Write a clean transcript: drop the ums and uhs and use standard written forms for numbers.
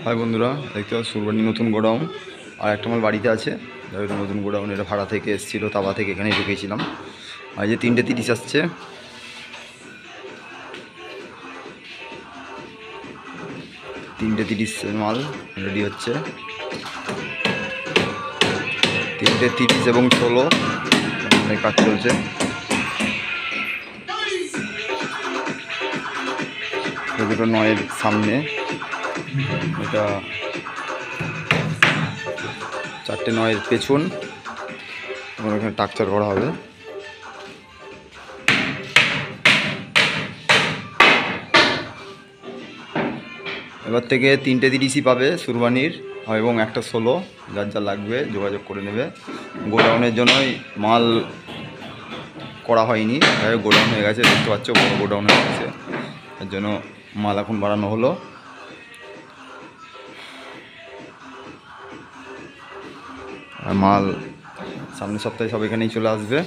High বন্ধুরা, দেখতে পাচ্ছ সুরবানি নতুন গোডাউন। আর একটা মাল বাড়িতে আছে, এটা নতুন গোডাউন। এটা ভাড়া থেকে এসেছিলো, তাবা থেকে এখানে ঢুকেছিলাম। আর যে 3:30 আসছে, 3:30 মাল রেডি হচ্ছে। 3:30 এবং 16 কাজ চলছে। দুটো 9-এর সামনে, এটা 4টে 9-এর পেছন, এবং এখানে টাকচার করা হবে। এবার থেকে 3:30 পাবে সুরবানির, এবং একটা 16। যার যা লাগবে যোগাযোগ করে নেবে। গোডাউনের জন্যই মাল করা হয়নি, গোডাউন হয়ে গেছে, দেখতে পাচ্ছ বড় গোডাউন হয়ে গেছে। এর জন্য মাল এখন বাড়ানো হলো। আর মাল সামনের সপ্তাহে সব এখানেই চলে আসবে।